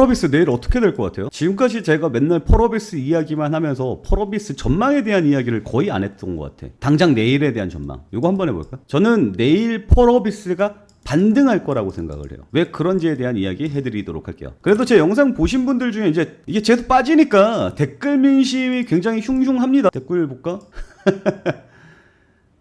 펄어비스 내일 어떻게 될 것 같아요? 지금까지 제가 맨날 펄어비스 이야기만 하면서 펄어비스 전망에 대한 이야기를 거의 안 했던 것 같아. 당장 내일에 대한 전망. 이거 한번 해볼까? 저는 내일 펄어비스가 반등할 거라고 생각을 해요. 왜 그런지에 대한 이야기 해드리도록 할게요. 그래도 제 영상 보신 분들 중에 이제 이게 계속 빠지니까 댓글 민심이 굉장히 흉흉합니다. 댓글 볼까?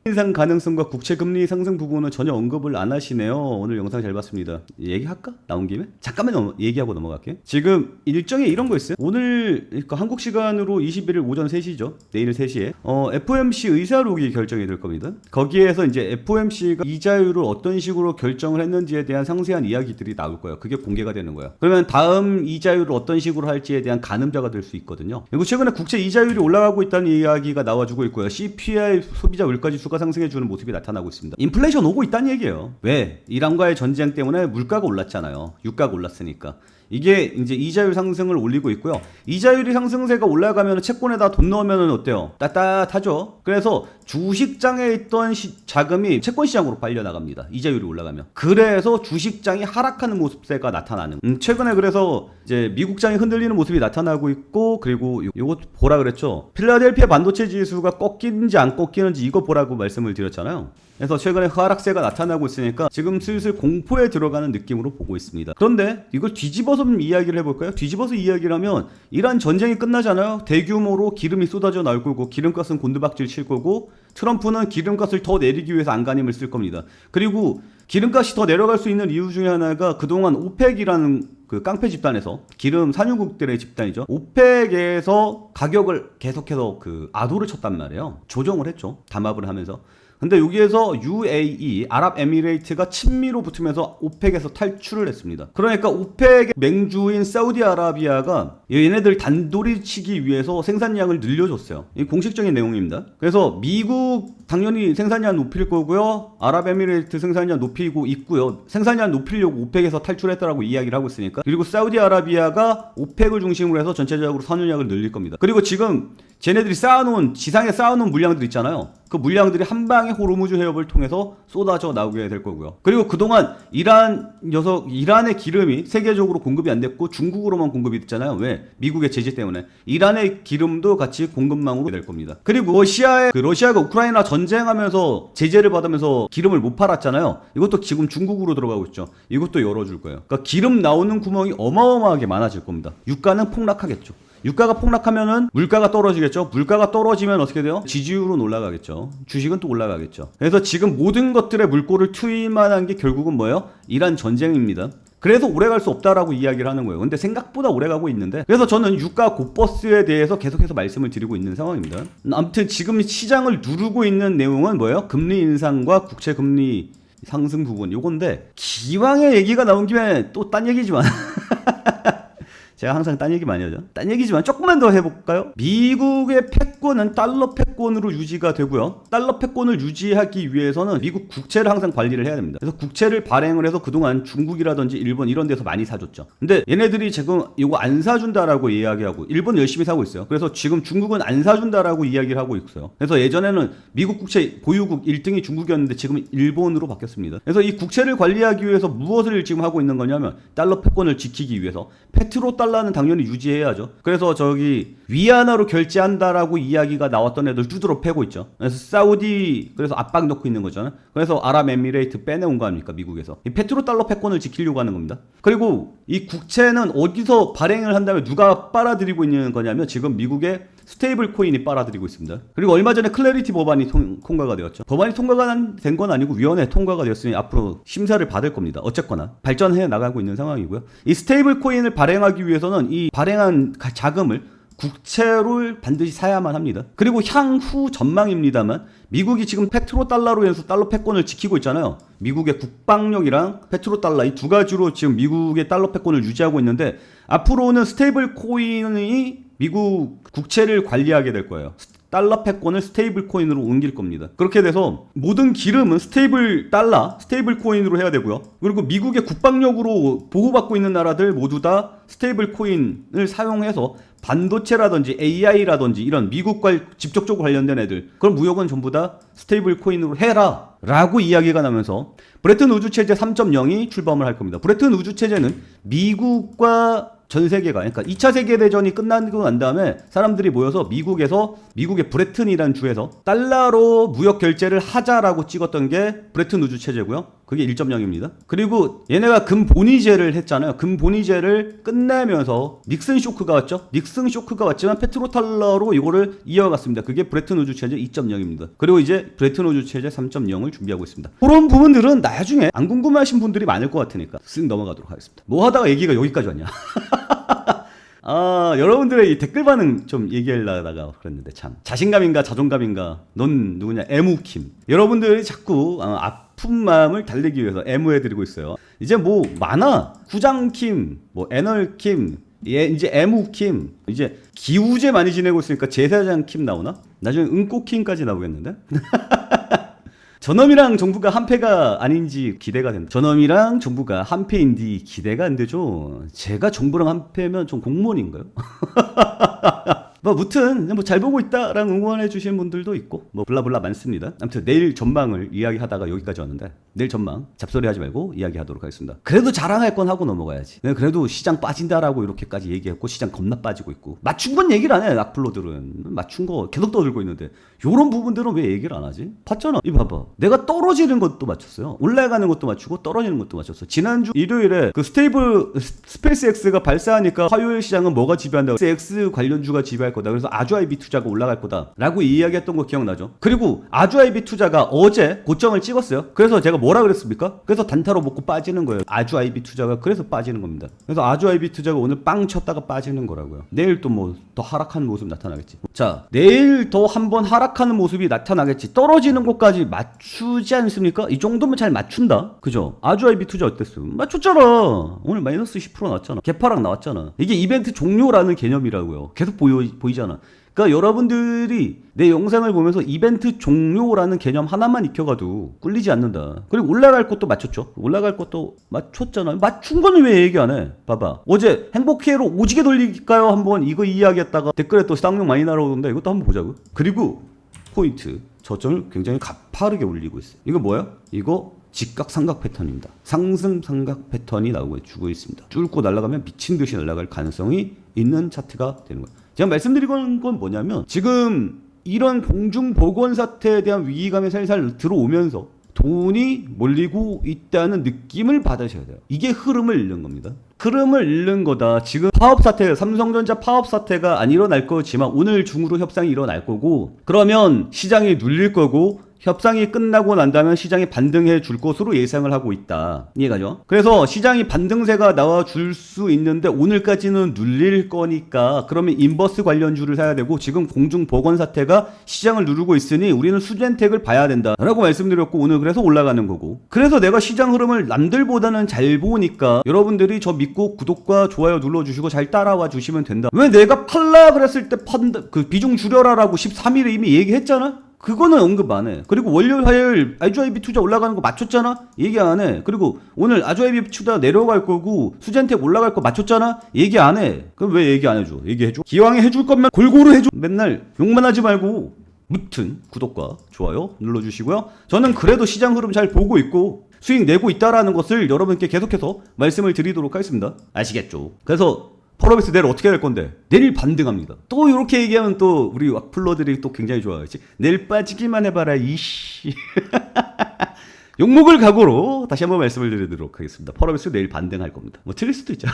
인상 가능성과 국채금리 상승 부분은 전혀 언급을 안 하시네요. 오늘 영상 잘 봤습니다. 얘기할까? 나온 김에? 잠깐만 얘기하고 넘어갈게요. 지금 일정에 이런 거 있어요. 오늘 그러니까 한국 시간으로 21일 오전 3시죠. 내일 3시에 FOMC 의사록이 결정이 될 겁니다. 거기에서 이제 FOMC가 이자율을 어떤 식으로 결정을 했는지에 대한 상세한 이야기들이 나올 거예요. 그게 공개가 되는 거예요. 그러면 다음 이자율을 어떤 식으로 할지에 대한 가늠자가 될 수 있거든요. 그리고 최근에 국채 이자율이 올라가고 있다는 이야기가 나와주고 있고요. CPI 소비자 물가지수 가 상승해주는 모습이 나타나고 있습니다. 인플레이션 오고 있다는 얘기예요. 왜? 이란과의 전쟁 때문에 물가가 올랐잖아요. 유가가 올랐으니까. 이게 이제 이자율 상승을 올리고 있고요. 이자율이 상승세가 올라가면 채권에다 돈 넣으면 어때요? 따뜻하죠? 그래서 주식장에 있던 자금이 채권 시장으로 빨려나갑니다. 이자율이 올라가면. 그래서 주식장이 하락하는 모습세가 나타나는. 최근에 그래서 이제 미국장이 흔들리는 모습이 나타나고 있고, 그리고 이거 보라 그랬죠? 필라델피아 반도체 지수가 꺾이는지 안 꺾이는지 이거 보라고 말씀을 드렸잖아요. 그래서 최근에 하락세가 나타나고 있으니까 지금 슬슬 공포에 들어가는 느낌으로 보고 있습니다. 그런데 이걸 뒤집어서 이야기를 해볼까요? 뒤집어서 이야기를 하면 이란 전쟁이 끝나잖아요. 대규모로 기름이 쏟아져 나올 거고, 기름값은 곤두박질 칠 거고, 트럼프는 기름값을 더 내리기 위해서 안간힘을 쓸 겁니다. 그리고 기름값이 더 내려갈 수 있는 이유 중에 하나가 그동안 오펙이라는 그 깡패 집단에서, 기름 산유국들의 집단이죠. 오펙에서 가격을 계속해서 그 아도를 쳤단 말이에요. 조정을 했죠. 담합을 하면서. 근데 여기에서 UAE, 아랍에미레이트가 친미로 붙으면서 오펙에서 탈출을 했습니다. 그러니까 오펙의 맹주인 사우디아라비아가 얘네들 단돌이 치기 위해서 생산량을 늘려줬어요. 이 공식적인 내용입니다. 그래서 미국 당연히 생산량 높일 거고요. 아랍에미레이트 생산량 높이고 있고요. 생산량 높이려고 오펙에서 탈출했다라고 이야기를 하고 있으니까. 그리고 사우디아라비아가 오펙을 중심으로 해서 전체적으로 산유량을 늘릴 겁니다. 그리고 지금 쟤네들이 쌓아놓은, 지상에 쌓아놓은 물량들 있잖아요. 그 물량들이 한 방에 호르무즈 해협을 통해서 쏟아져 나오게 될 거고요. 그리고 그동안 이란의 기름이 세계적으로 공급이 안 됐고 중국으로만 공급이 됐잖아요. 왜? 미국의 제재 때문에. 이란의 기름도 같이 공급망으로 될 겁니다. 그리고 러시아가 우크라이나 전쟁하면서 제재를 받으면서 기름을 못 팔았잖아요. 이것도 지금 중국으로 들어가고 있죠. 이것도 열어줄 거예요. 그러니까 기름 나오는 구멍이 어마어마하게 많아질 겁니다. 유가는 폭락하겠죠. 유가가 폭락하면은 물가가 떨어지겠죠. 물가가 떨어지면 어떻게 돼요? 지지율은 올라가겠죠. 주식은 또 올라가겠죠. 그래서 지금 모든 것들의 물꼬를 트일만한 게 결국은 뭐예요? 이란 전쟁입니다. 그래서 오래갈 수 없다라고 이야기를 하는 거예요. 근데 생각보다 오래가고 있는데, 그래서 저는 유가 곧버스에 대해서 계속해서 말씀을 드리고 있는 상황입니다. 아무튼 지금 시장을 누르고 있는 내용은 뭐예요? 금리 인상과 국채 금리 상승 부분, 요건데 기왕에 얘기가 나온 김에 또 딴 얘기지만 제가 항상 딴 얘기 많이 하죠. 딴 얘기지만 조금만 더 해볼까요? 미국의 패권은 달러 패권으로 유지가 되고요. 달러 패권을 유지하기 위해서는 미국 국채를 항상 관리를 해야 됩니다. 그래서 국채를 발행을 해서 그동안 중국이라든지 일본 이런 데서 많이 사줬죠. 근데 얘네들이 지금 이거 안 사준다라고 이야기하고, 일본 열심히 사고 있어요. 그래서 지금 중국은 안 사준다라고 이야기를 하고 있어요. 그래서 예전에는 미국 국채 보유국 1등이 중국이었는데 지금 일본으로 바뀌었습니다. 그래서 이 국채를 관리하기 위해서 무엇을 지금 하고 있는 거냐면 달러 패권을 지키기 위해서 페트로 달러는 당연히 유지해야죠. 그래서 저기 위안화로 결제한다라고 이야기가 나왔던 애들 두드러 패고 있죠. 그래서 사우디 그래서 압박 넣고 있는 거잖아요. 그래서 아랍에미레이트 빼내온 거 아닙니까? 미국에서 이 페트로 달러 패권을 지키려고 하는 겁니다. 그리고 이 국채는 어디서 발행을 한다면 누가 빨아들이고 있는 거냐면 지금 미국의 스테이블 코인이 빨아들이고 있습니다. 그리고 얼마 전에 클래리티 법안이 통과가 되었죠. 법안이 통과가 된 건 아니고 위원회에 통과가 되었으니 앞으로 심사를 받을 겁니다. 어쨌거나 발전해 나가고 있는 상황이고요. 이 스테이블 코인을 발행하기 위해서는 이 발행한 자금을 국채를 반드시 사야만 합니다. 그리고 향후 전망입니다만 미국이 지금 페트로 달러로 해서 달러 패권을 지키고 있잖아요. 미국의 국방력이랑 페트로 달러 이 두 가지로 지금 미국의 달러 패권을 유지하고 있는데, 앞으로는 스테이블 코인이 미국 국채를 관리하게 될 거예요. 달러 패권을 스테이블 코인으로 옮길 겁니다. 그렇게 돼서 모든 기름은 스테이블 코인으로 해야 되고요. 그리고 미국의 국방력으로 보호받고 있는 나라들 모두 다 스테이블 코인을 사용해서 반도체라든지 AI라든지 이런 미국과 직접적으로 관련된 애들, 그런 무역은 전부 다 스테이블 코인으로 해라 라고 이야기가 나면서 브레튼 우주 체제 3.0이 출범을 할 겁니다. 브레튼 우주 체제는 미국과 전 세계가, 그러니까 2차 세계대전이 끝나고 난 다음에 사람들이 모여서 미국의 브레튼이라는 주에서 달러로 무역 결제를 하자라고 찍었던 게 브레튼 우주 체제고요. 그게 1.0입니다. 그리고 얘네가 금본위제를 했잖아요. 금본위제를 끝내면서 닉슨 쇼크가 왔죠. 닉슨 쇼크가 왔지만 페트로달러로 이거를 이어갔습니다. 그게 브레튼 우주 체제 2.0입니다. 그리고 이제 브레튼 우주 체제 3.0을 준비하고 있습니다. 그런 부분들은 나중에 안 궁금하신 분들이 많을 것 같으니까 쓱 넘어가도록 하겠습니다. 뭐 하다가 얘기가 여기까지 왔냐. 여러분들의 이 댓글 반응 좀 얘기하려다가 그랬는데 참. 자신감인가 자존감인가 넌 누구냐 애무킴. 여러분들이 자꾸 아픈 마음을 달래기 위해서 애무해드리고 있어요. 이제 뭐 많아. 구장킴, 뭐 애널킴, 이제 애무킴, 이제 기우제 많이 지내고 있으니까 제사장킴 나오나? 나중에 응꼬킴까지 나오겠는데? 저놈이랑 정부가 한패가 아닌지 기대가 된다. 저놈이랑 정부가 한패인지 기대가 안 되죠. 제가 정부랑 한패면 좀 공무원인가요? 뭐 무튼 뭐 잘 보고 있다라는 응원해 주시는 분들도 있고 뭐 블라블라 많습니다. 아무튼 내일 전망을 이야기하다가 여기까지 왔는데 내일 전망 잡소리 하지 말고 이야기하도록 하겠습니다. 그래도 자랑할 건 하고 넘어가야지. 그래도 시장 빠진다라고 이렇게까지 얘기했고 시장 겁나 빠지고 있고 맞춘 건 얘기를 안 해. 악플러들은 맞춘 거 계속 떠들고 있는데 요런 부분들은 왜 얘기를 안 하지? 봤잖아. 이 봐봐. 내가 떨어지는 것도 맞췄어요. 올라가는 것도 맞추고 떨어지는 것도 맞췄어. 지난주 일요일에 그 스페이스X가 발사하니까 화요일 시장은 뭐가 지배한다고? 스페이스X 관련주가 지배할 거다. 그래서 아주아이비 투자가 올라갈 거다 라고 이야기했던 거 기억나죠? 그리고 아주아이비 투자가 어제 고점을 찍었어요. 그래서 제가 뭐라 그랬습니까? 그래서 단타로 먹고 빠지는 거예요. 아주아이비 투자가 그래서 빠지는 겁니다. 그래서 아주아이비 투자가 오늘 빵 쳤다가 빠지는 거라고요. 내일 또 뭐 더 하락하는 모습 나타나겠지. 자, 내일 더 한번 하락하는 모습이 나타나겠지. 떨어지는 곳까지 맞추지 않습니까? 이 정도면 잘 맞춘다. 그죠? 아주아이비 투자 어땠어? 맞췄잖아. 오늘 마이너스 10% 나왔잖아. 개파락 나왔잖아. 이게 이벤트 종료라는 개념이라고요. 계속 보이잖아. 그러니까 여러분들이 내 영상을 보면서 이벤트 종료라는 개념 하나만 익혀가도 꿀리지 않는다. 그리고 올라갈 것도 맞췄죠. 올라갈 것도 맞췄잖아. 맞춘 거는 왜 얘기 안 해? 봐봐. 어제 행복회로 오지게 돌릴까요? 한번 이거 이야기했다가 댓글에 또 쌍욕 많이 날아오던데 이것도 한번 보자고. 그리고 포인트 저점을 굉장히 가파르게 올리고 있어요. 이거 뭐야? 이거 직각 삼각 패턴입니다. 상승 삼각 패턴이 나오고 주고 있습니다. 뚫고 날아가면 미친 듯이 날아갈 가능성이 있는 차트가 되는 거예요. 제가 말씀드리는 건 뭐냐면 지금 이런 공중 복원 사태에 대한 위기감이 살살 들어오면서 돈이 몰리고 있다는 느낌을 받으셔야 돼요. 이게 흐름을 잃는 겁니다. 흐름을 잃는 거다. 지금 파업 사태, 삼성전자 파업 사태가 안 일어날 거지만 오늘 중으로 협상이 일어날 거고 그러면 시장이 눌릴 거고 협상이 끝나고 난다면 시장이 반등해 줄 것으로 예상을 하고 있다. 이해가죠? 그래서 시장이 반등세가 나와 줄 수 있는데 오늘까지는 눌릴 거니까 그러면 인버스 관련주를 사야 되고 지금 공중 복원 사태가 시장을 누르고 있으니 우리는 수젠텍을 봐야 된다 라고 말씀드렸고 오늘 그래서 올라가는 거고 그래서 내가 시장 흐름을 남들보다는 잘 보니까 여러분들이 저 믿고 구독과 좋아요 눌러주시고 잘 따라와 주시면 된다. 왜 내가 팔라 그랬을 때 그 비중 줄여라라고 13일에 이미 얘기했잖아? 그거는 언급 안 해. 그리고 월요일, 화요일 아주아이비 투자 올라가는 거 맞췄잖아? 얘기 안 해. 그리고 오늘 아주아이비 투자 내려갈 거고 수젠텍 올라갈 거 맞췄잖아? 얘기 안 해. 그럼 왜 얘기 안 해줘? 얘기해줘. 기왕에 해줄 거면 골고루 해줘. 맨날 욕만 하지 말고. 무튼 구독과 좋아요 눌러주시고요. 저는 그래도 시장 흐름 잘 보고 있고 수익 내고 있다라는 것을 여러분께 계속해서 말씀을 드리도록 하겠습니다. 아시겠죠? 그래서 펄어비스 내일 어떻게 할 건데? 내일 반등합니다. 또 이렇게 얘기하면 또 우리 악플러들이 또 굉장히 좋아하지. 내일 빠지기만 해봐라 이씨. 욕먹을 각오로 다시 한번 말씀을 드리도록 하겠습니다. 펄어비스 내일 반등할 겁니다. 뭐 틀릴 수도 있죠.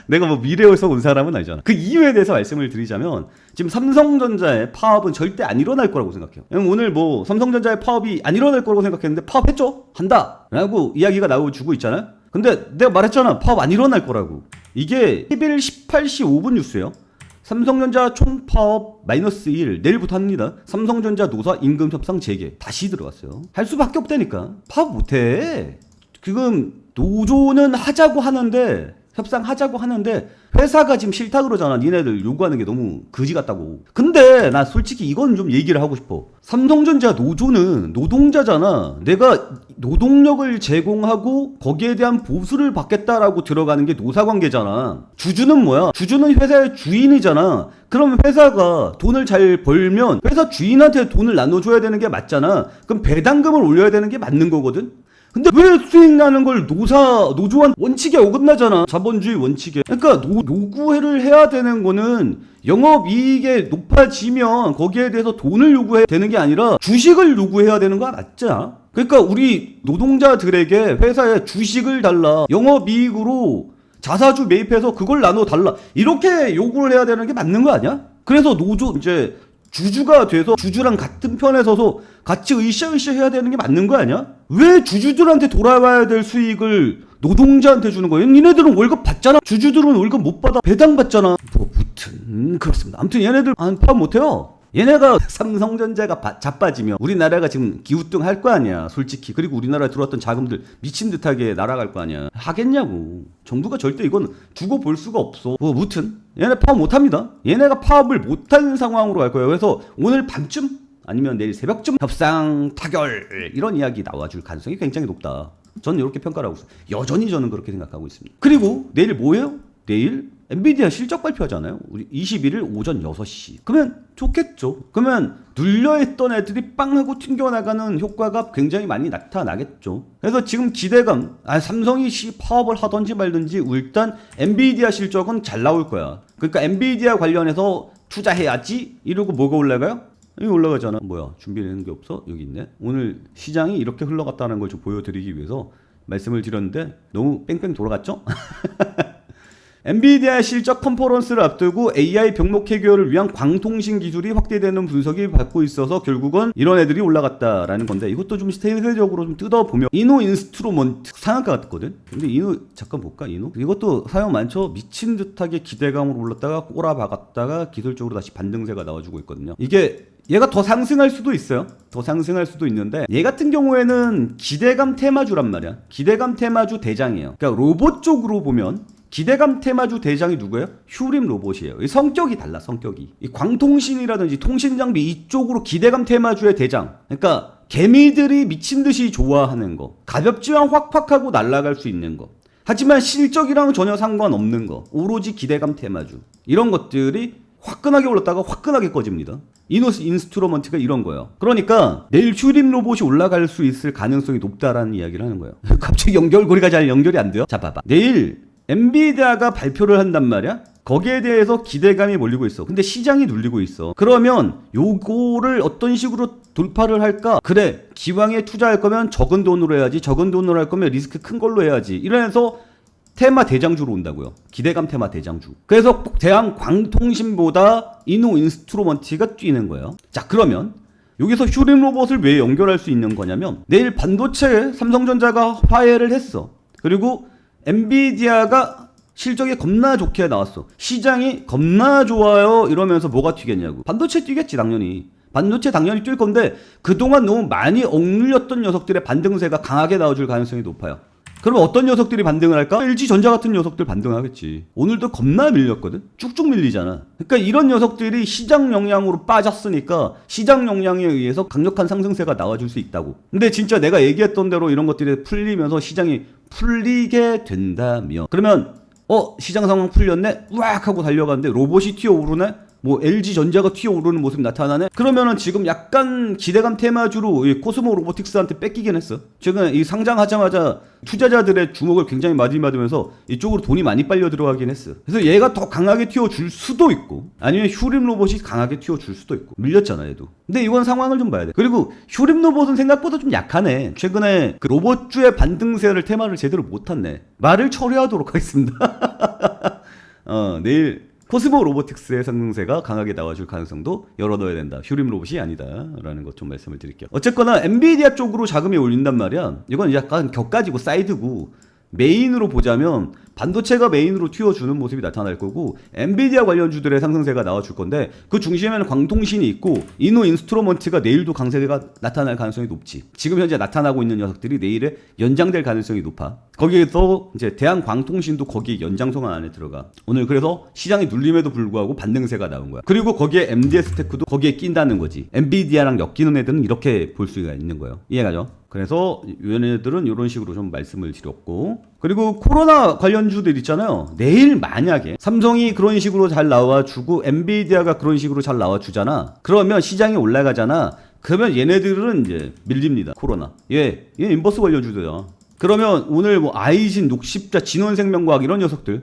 내가 뭐 미래에서 온 사람은 아니잖아. 그 이유에 대해서 말씀을 드리자면 지금 삼성전자의 파업은 절대 안 일어날 거라고 생각해요. 오늘 뭐 삼성전자의 파업이 안 일어날 거라고 생각했는데 파업했죠? 한다! 라고 이야기가 나오고 있잖아요. 근데 내가 말했잖아. 파업 안 일어날 거라고. 이게 11일 18시 5분 뉴스예요. 삼성전자 총파업 마이너스 1 내일부터 합니다. 삼성전자 노사 임금 협상 재개 다시 들어갔어요. 할 수밖에 없다니까. 파업 못해. 지금 노조는 하자고 하는데 협상하자고 하는데 회사가 지금 싫다 그러잖아. 니네들 요구하는 게 너무 거지 같다고. 근데 나 솔직히 이건 좀 얘기를 하고 싶어. 삼성전자 노조는 노동자잖아. 내가 노동력을 제공하고 거기에 대한 보수를 받겠다라고 들어가는 게 노사관계잖아. 주주는 뭐야? 주주는 회사의 주인이잖아. 그럼 회사가 돈을 잘 벌면 회사 주인한테 돈을 나눠줘야 되는 게 맞잖아. 그럼 배당금을 올려야 되는 게 맞는 거거든. 근데 왜 수익 나는 걸 노조한 원칙에 어긋나잖아. 자본주의 원칙에. 그러니까 요구를 해야 되는 거는 영업이익이 높아지면 거기에 대해서 돈을 요구해야 되는 게 아니라 주식을 요구해야 되는 거야. 맞잖아. 그러니까 우리 노동자들에게 회사에 주식을 달라. 영업이익으로 자사주 매입해서 그걸 나눠 달라. 이렇게 요구를 해야 되는 게 맞는 거 아니야? 그래서 노조 이제 주주가 돼서 주주랑 같은 편에 서서 같이 으쌰으쌰 해야 되는 게 맞는 거 아니야? 왜 주주들한테 돌아와야 될 수익을 노동자한테 주는 거예요? 니네들은 월급 받잖아. 주주들은 월급 못 받아. 배당 받잖아. 뭐 무튼 그렇습니다. 아무튼 얘네들 파업 못해요. 얘네가 삼성전자가 자빠지면 우리나라가 지금 기우뚱할 거 아니야 솔직히. 그리고 우리나라에 들어왔던 자금들 미친 듯하게 날아갈 거 아니야. 하겠냐고. 정부가 절대 이건 두고 볼 수가 없어. 뭐 무튼 얘네 파업 못합니다. 얘네가 파업을 못하는 상황으로 갈 거예요. 그래서 오늘 밤쯤 아니면 내일 새벽쯤 협상 타결 이런 이야기 나와줄 가능성이 굉장히 높다. 저는 이렇게 평가를 하고 있어요. 여전히 저는 그렇게 생각하고 있습니다. 그리고 내일 뭐예요? 내일 엔비디아 실적 발표하잖아요. 우리 21일 오전 6시. 그러면 좋겠죠. 그러면 눌려있던 애들이 빵 하고 튕겨나가는 효과가 굉장히 많이 나타나겠죠. 그래서 지금 기대감, 삼성이 파업을 하든지 말든지 일단 엔비디아 실적은 잘 나올 거야. 그러니까 엔비디아 관련해서 투자해야지 이러고 뭐가 올라가요? 여기 올라가잖아. 뭐야, 준비되는 게 없어? 여기 있네. 오늘 시장이 이렇게 흘러갔다는 걸 좀 보여드리기 위해서 말씀을 드렸는데 너무 뺑뺑 돌아갔죠? 엔비디아의 실적 컨퍼런스를 앞두고 AI 병목 해결을 위한 광통신 기술이 확대되는 분석이 받고 있어서 결국은 이런 애들이 올라갔다라는 건데, 이것도 좀 세세적으로 좀 뜯어보면 이노 인스트루먼트 상한가 같거든. 근데 이노 잠깐 볼까? 이것도 사용 많죠. 미친 듯하게 기대감으로 올랐다가 꼬라박았다가 기술적으로 다시 반등세가 나와주고 있거든요. 이게 얘가 더 상승할 수도 있어요. 더 상승할 수도 있는데 얘 같은 경우에는 기대감 테마주란 말이야. 기대감 테마주 대장이에요. 그러니까 로봇 쪽으로 보면 기대감 테마주 대장이 누구예요? 휴림 로봇이에요. 이 성격이 달라. 성격이. 이 광통신이라든지 통신장비 이쪽으로 기대감 테마주의 대장. 그러니까 개미들이 미친듯이 좋아하는 거. 가볍지만 확확하고 날아갈 수 있는 거. 하지만 실적이랑 전혀 상관없는 거. 오로지 기대감 테마주. 이런 것들이 화끈하게 올랐다가 화끈하게 꺼집니다. 이노스 인스트루먼트가 이런 거예요. 그러니까 내일 휴림 로봇이 올라갈 수 있을 가능성이 높다라는 이야기를 하는 거예요. 갑자기 연결고리가 잘 연결이 안 돼요? 자, 봐봐. 내일 엔비디아가 발표를 한단 말이야? 거기에 대해서 기대감이 몰리고 있어. 근데 시장이 눌리고 있어. 그러면 요거를 어떤 식으로 돌파를 할까? 그래, 기왕에 투자할 거면 적은 돈으로 해야지. 적은 돈으로 할 거면 리스크 큰 걸로 해야지. 이러면서 테마 대장주로 온다고요. 기대감 테마 대장주. 그래서 대한광통신보다 이노 인스트루먼트가 뛰는 거예요. 자, 그러면 여기서 휴림 로봇을 왜 연결할 수 있는 거냐면 내일 반도체에 삼성전자가 화해를 했어. 그리고 엔비디아가 실적이 겁나 좋게 나왔어. 시장이 겁나 좋아요 이러면서 뭐가 튀겠냐고. 반도체 뛰겠지 당연히. 반도체 당연히 뛸 건데 그동안 너무 많이 억눌렸던 녀석들의 반등세가 강하게 나와줄 가능성이 높아요. 그럼 어떤 녀석들이 반등을 할까? LG전자 같은 녀석들 반등하겠지. 오늘도 겁나 밀렸거든. 쭉쭉 밀리잖아. 그러니까 이런 녀석들이 시장 영향으로 빠졌으니까 시장 영향에 의해서 강력한 상승세가 나와줄 수 있다고. 근데 진짜 내가 얘기했던 대로 이런 것들이 풀리면서 시장이 풀리게 된다면, 그러면 시장 상황 풀렸네? 우악 하고 달려가는데 로봇이 튀어오르네? 뭐 LG전자가 튀어오르는 모습이 나타나네? 그러면은 지금 약간 기대감 테마주로 이 코스모 로보틱스한테 뺏기긴 했어. 최근에 이 상장하자마자 투자자들의 주목을 굉장히 많이 받으면서 이쪽으로 돈이 많이 빨려 들어가긴 했어. 그래서 얘가 더 강하게 튀어줄 수도 있고 아니면 휴림 로봇이 강하게 튀어줄 수도 있고. 밀렸잖아 얘도. 근데 이건 상황을 좀 봐야 돼. 그리고 휴림 로봇은 생각보다 좀 약하네. 최근에 그 로봇주의 반등세를 테마를 제대로 못 탔네. 말을 처리하도록 하겠습니다. 내일 코스모 로보틱스의 상승세가 강하게 나와줄 가능성도 열어둬야 된다. 휴림 로봇이 아니다 라는 것 좀 말씀을 드릴게요. 어쨌거나 엔비디아 쪽으로 자금이 올린단 말이야. 이건 약간 격가지고 사이드고, 메인으로 보자면 반도체가 메인으로 튀어주는 모습이 나타날 거고 엔비디아 관련주들의 상승세가 나와줄 건데 그 중심에는 광통신이 있고 이노 인스트루먼트가 내일도 강세가 나타날 가능성이 높지. 지금 현재 나타나고 있는 녀석들이 내일에 연장될 가능성이 높아. 거기에서 이제 대한광통신도 거기 연장선언 안에 들어가. 오늘 그래서 시장이 눌림에도 불구하고 반등세가 나온 거야. 그리고 거기에 MDS 테크도 거기에 낀다는 거지. 엔비디아랑 엮이는 애들은 이렇게 볼 수가 있는 거예요. 이해가죠? 그래서 얘네들은 이런 식으로 좀 말씀을 드렸고, 그리고 코로나 관련주들 있잖아요. 내일 만약에 삼성이 그런 식으로 잘 나와주고 엔비디아가 그런 식으로 잘 나와주잖아. 그러면 시장이 올라가잖아. 그러면 얘네들은 이제 밀립니다. 코로나. 얘 인버스 걸려주더라. 그러면 오늘 뭐 아이신, 녹십자, 진원생명과학 이런 녀석들,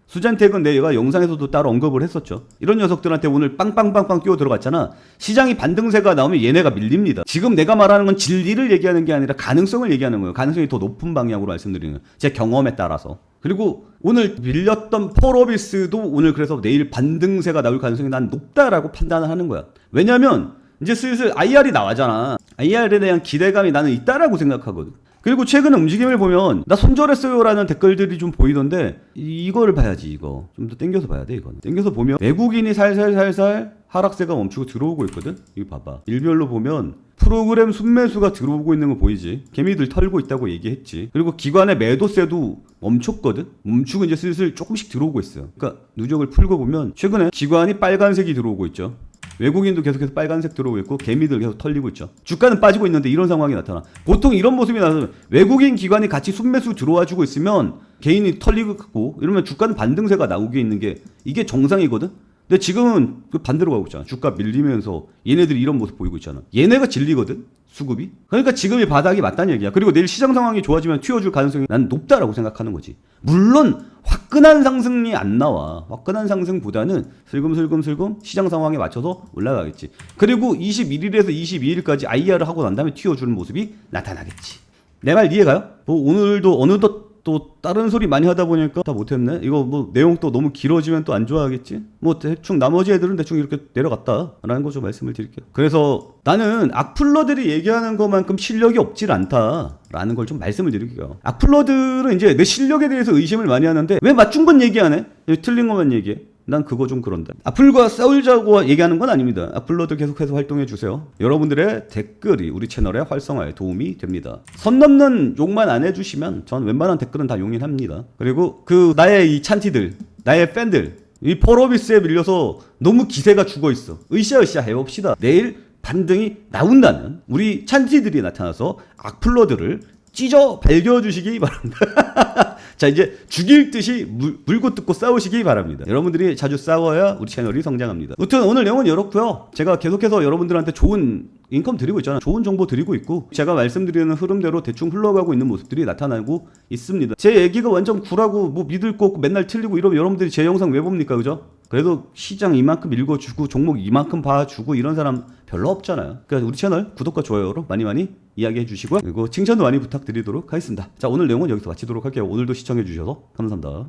수젠텍은 내가 영상에서도 따로 언급을 했었죠. 이런 녀석들한테 오늘 빵빵빵빵 끼워 들어갔잖아. 시장이 반등세가 나오면 얘네가 밀립니다. 지금 내가 말하는 건 진리를 얘기하는 게 아니라 가능성을 얘기하는 거예요. 가능성이 더 높은 방향으로 말씀드리는 거예요. 제 경험에 따라서. 그리고 오늘 밀렸던 펄어비스도 오늘 그래서 내일 반등세가 나올 가능성이 난 높다라고 판단을 하는 거야. 왜냐면 이제 슬슬 IR이 나와잖아. IR에 대한 기대감이 나는 있다라고 생각하거든. 그리고 최근 움직임을 보면 나 손절했어요라는 댓글들이 좀 보이던데 이거를 봐야지. 이거 좀 더 땡겨서 봐야 돼. 이거는 땡겨서 보면 외국인이 살살살살 하락세가 멈추고 들어오고 있거든. 이거 봐봐. 일별로 보면 프로그램 순매수가 들어오고 있는 거 보이지. 개미들 털고 있다고 얘기했지. 그리고 기관의 매도세도 멈췄거든. 멈추고 이제 슬슬 조금씩 들어오고 있어요. 그러니까 누적을 풀고 보면 최근에 기관이 빨간색이 들어오고 있죠. 외국인도 계속해서 빨간색 들어오고 있고 개미들 계속 털리고 있죠. 주가는 빠지고 있는데 이런 상황이 나타나. 보통 이런 모습이 나타나면 외국인 기관이 같이 순매수 들어와주고 있으면 개인이 털리고 있고 이러면 주가는 반등세가 나오게 있는 게 이게 정상이거든. 근데 지금은 그 반대로 가고 있잖아. 주가 밀리면서 얘네들이 이런 모습 보이고 있잖아. 얘네가 진리거든. 수급이. 그러니까 지금이 바닥이 맞다는 얘기야. 그리고 내일 시장 상황이 좋아지면 튀어줄 가능성이 난 높다라고 생각하는 거지. 물론 화끈한 상승이 안 나와. 화끈한 상승보다는 슬금슬금 시장 상황에 맞춰서 올라가겠지. 그리고 21일에서 22일까지 IR을 하고 난 다음에 튀어주는 모습이 나타나겠지. 내 말 이해가요? 뭐 오늘도 어느덧 또 다른 소리 많이 하다 보니까 다 못했네. 이거 뭐 내용 또 너무 길어지면 또 안 좋아하겠지. 뭐 대충 나머지 애들은 대충 이렇게 내려갔다라는 거 좀 말씀을 드릴게요. 그래서 나는 악플러들이 얘기하는 것만큼 실력이 없질 않다라는 걸 좀 말씀을 드릴게요. 악플러들은 이제 내 실력에 대해서 의심을 많이 하는데 왜 맞춘 건 얘기 안 해? 틀린 것만 얘기해. 난 그거 좀 그런다. 악플과 싸우자고 얘기하는 건 아닙니다. 악플러들 계속해서 활동해 주세요. 여러분들의 댓글이 우리 채널의 활성화에 도움이 됩니다. 선 넘는 욕만 안 해주시면 전 웬만한 댓글은 다 용인합니다. 그리고 그 나의 이 찬티들, 나의 팬들, 이 펄어비스에 밀려서 너무 기세가 죽어 있어. 으쌰으쌰 해봅시다. 내일 반등이 나온다는 우리 찬티들이 나타나서 악플러들을 찢어 발겨주시기 바랍니다. 자, 이제 죽일 듯이 물고 뜯고 싸우시기 바랍니다. 여러분들이 자주 싸워야 우리 채널이 성장합니다. 아무튼 오늘 내용은 이렇고요. 제가 계속해서 여러분들한테 좋은 인컴 드리고 있잖아요. 좋은 정보 드리고 있고 제가 말씀드리는 흐름대로 대충 흘러가고 있는 모습들이 나타나고 있습니다. 제 얘기가 완전 굴하고 뭐 믿을 거 없고 맨날 틀리고 이러면 여러분들이 제 영상 왜 봅니까? 그죠? 그래도 시장 이만큼 읽어주고 종목 이만큼 봐주고 이런 사람 별로 없잖아요. 그러니까 우리 채널 구독과 좋아요로 많이 이야기해 주시고요. 그리고 칭찬도 많이 부탁드리도록 하겠습니다. 자, 오늘 내용은 여기서 마치도록 할게요. 오늘도 시청해 주셔서 감사합니다.